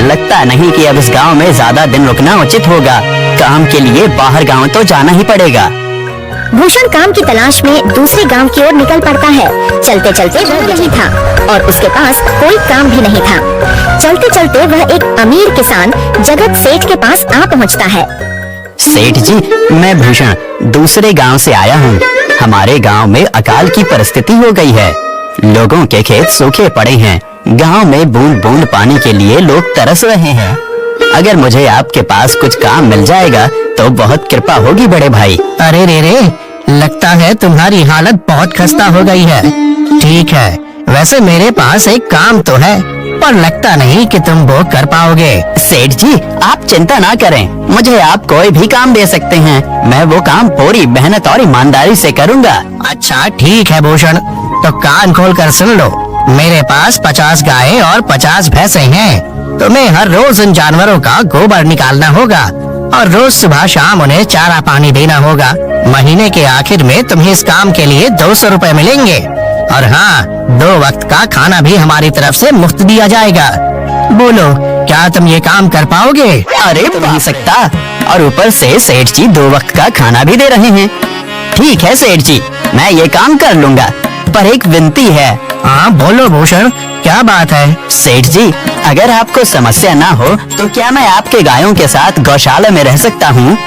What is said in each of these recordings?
लगता नहीं कि अब इस गांव में ज्यादा दिन रुकना उचित होगा। काम के लिए बाहर गांव तो जाना ही पड़ेगा। भूषण काम की तलाश में दूसरे गांव की ओर निकल पड़ता है। चलते चलते वह यहीं था और उसके पास कोई काम भी नहीं था। चलते चलते वह एक अमीर किसान जगत सेठ के पास आ पहुंचता है। सेठ जी, मैं भूषण दूसरे गांव से आया हूँ। हमारे गांव में अकाल की परिस्थिति हो गई है। लोगों के खेत सूखे पड़े हैं। गांव में बूंद बूंद पानी के लिए लोग तरस रहे हैं। अगर मुझे आपके पास कुछ काम मिल जाएगा तो बहुत कृपा होगी बड़े भाई। अरे रे, लगता है तुम्हारी हालत बहुत खस्ता हो गई है। ठीक है, वैसे मेरे पास एक काम तो है, पर लगता नहीं कि तुम वो कर पाओगे। सेठ जी, आप चिंता ना करें, मुझे आप कोई भी काम दे सकते हैं। मैं वो काम पूरी मेहनत और ईमानदारी से करूँगा। अच्छा ठीक है भूषण, तो कान खोल कर सुन लो। मेरे पास 50 गायें और 50 भैंसें हैं। तुम्हें हर रोज उन जानवरों का गोबर निकालना होगा और रोज सुबह शाम उन्हें चारा पानी देना होगा। महीने के आखिर में तुम्हें इस काम के लिए 200 रुपए मिलेंगे। और हाँ, 2 वक्त का खाना भी हमारी तरफ से मुफ्त दिया जाएगा। बोलो, क्या तुम ये काम कर पाओगे? अरे तो नहीं सकता, और ऊपर से सेठ जी 2 वक्त का खाना भी दे रहे हैं। ठीक है सेठ जी, मैं ये काम कर लूँगा, पर एक विनती है। हाँ बोलो भूषण, क्या बात है? सेठ जी, अगर आपको समस्या ना हो तो क्या मैं आपके गायों के साथ गौशाला में रह सकता हूँ?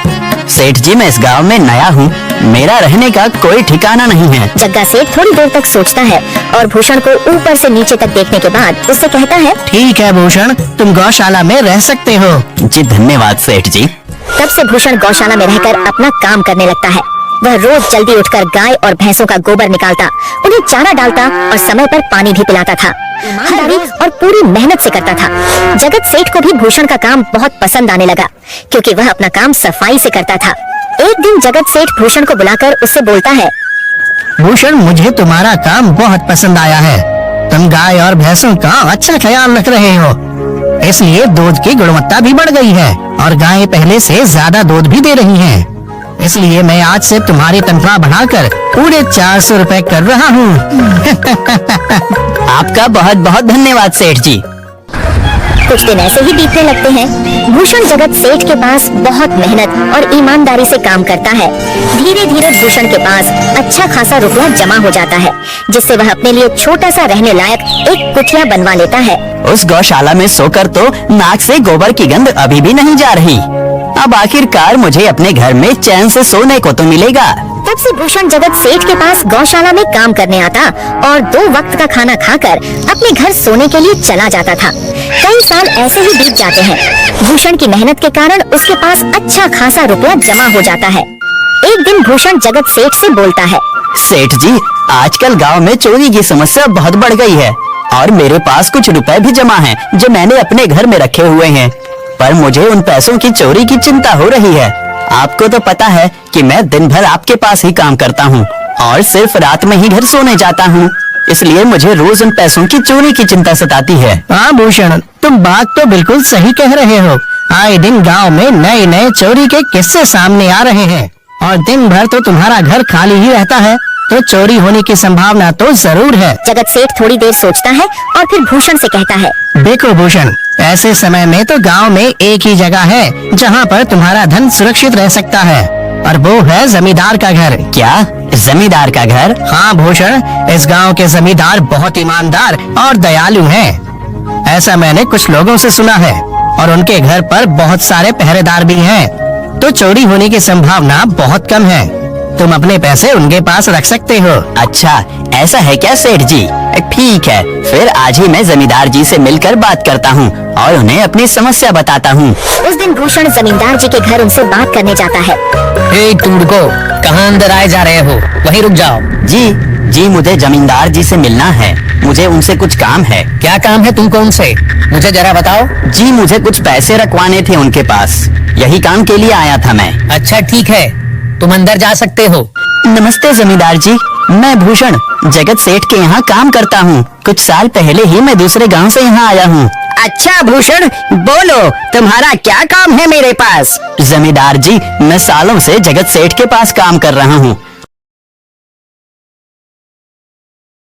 सेठ जी, मैं इस गांव में नया हूँ, मेरा रहने का कोई ठिकाना नहीं है। जग्गा सेठ थोड़ी देर तक सोचता है और भूषण को ऊपर से नीचे तक देखने के बाद उससे कहता है, ठीक है भूषण, तुम गौशाला में रह सकते हो। जी धन्यवाद सेठ जी। तब से भूषण गौशाला में रहकर अपना काम करने लगता है। वह रोज जल्दी उठकर गाय और भैंसों का गोबर निकालता, उन्हें चारा डालता और समय पर पानी भी पिलाता था। ईमानदारी और पूरी मेहनत से करता था। जगत सेठ को भी भूषण का काम बहुत पसंद आने लगा, क्योंकि वह अपना काम सफाई से करता था। एक दिन जगत सेठ भूषण को बुलाकर उससे बोलता है, भूषण, मुझे तुम्हारा काम बहुत पसंद आया है। तुम गाय और भैंसों का अच्छा ख्याल रख रहे हो, इसलिए दूध की गुणवत्ता भी बढ़ गई है और गायें पहले से ज्यादा दूध भी दे रही हैं। इसलिए मैं आज से तुम्हारी तनख्वाह बढ़ाकर पूरे 400 रुपए कर रहा हूँ। आपका बहुत बहुत धन्यवाद सेठ जी। कुछ दिन ऐसे ही बीतने लगते हैं। भूषण जगत सेठ के पास बहुत मेहनत और ईमानदारी से काम करता है। धीरे धीरे भूषण के पास अच्छा खासा रुपया जमा हो जाता है, जिससे वह अपने लिए छोटा सा रहने लायक एक कुटिया बनवा लेता है। उस गौशाला में सोकर तो नाक से गोबर की गंध अभी भी नहीं जा रही। अब आखिरकार मुझे अपने घर में चैन से सोने को तो मिलेगा। तब से भूषण जगत सेठ के पास गौशाला में काम करने आता और 2 वक्त का खाना खाकर अपने घर सोने के लिए चला जाता था। कई साल ऐसे ही बीत जाते हैं। भूषण की मेहनत के कारण उसके पास अच्छा खासा रुपया जमा हो जाता है। एक दिन भूषण जगत सेठ से बोलता है, सेठ जी, आजकल गांव में चोरी की समस्या बहुत बढ़ गई है और मेरे पास कुछ रुपए भी जमा हैं जो मैंने अपने घर में रखे हुए हैं, पर मुझे उन पैसों की चोरी की चिंता हो रही है। आपको तो पता है कि मैं दिन भर आपके पास ही काम करता हूँ और सिर्फ रात में ही घर सोने जाता हूँ, इसलिए मुझे रोज उन पैसों की चोरी की चिंता सताती है। हाँ भूषण, तुम बात तो बिल्कुल सही कह रहे हो। आए दिन गांव में नए नए चोरी के किस्से सामने आ रहे हैं और दिन भर तो तुम्हारा घर खाली ही रहता है, तो चोरी होने की संभावना तो जरूर है। जगत सेठ थोड़ी देर सोचता है और फिर भूषण से कहता है, देखो भूषण, ऐसे समय में तो गांव में एक ही जगह है जहां पर तुम्हारा धन सुरक्षित रह सकता है, और वो है जमींदार का घर। क्या जमींदार का घर? हाँ भूषण, इस गांव के जमींदार बहुत ईमानदार और दयालु हैं। ऐसा मैंने कुछ लोगों से सुना है और उनके घर पर बहुत सारे पहरेदार भी हैं, तो चोरी होने की संभावना बहुत कम है। तुम अपने पैसे उनके पास रख सकते हो। अच्छा, ऐसा है क्या सेठ जी? ठीक है, फिर आज ही मैं जमींदार जी से मिलकर बात करता हूँ और उन्हें अपनी समस्या बताता हूँ। उस दिन भूषण जमींदार जी के घर उनसे बात करने जाता है। टूडको, कहाँ अंदर आए जा रहे हो? वहीं रुक जाओ। जी, मुझे जमींदार जी से मिलना है। मुझे उनसे कुछ काम है। क्या काम है तुमको उनसे? मुझे जरा बताओ। जी, मुझे कुछ पैसे रखवाने थे उनके पास, यही काम के लिए आया था मैं। अच्छा ठीक है, तुम अंदर जा सकते हो। नमस्ते जमींदार जी, मैं भूषण जगत सेठ के यहाँ काम करता हूँ। कुछ साल पहले ही मैं दूसरे गांव से यहाँ आया हूँ। अच्छा भूषण, बोलो तुम्हारा क्या काम है मेरे पास? जमींदार जी, मैं सालों से जगत सेठ के पास काम कर रहा हूँ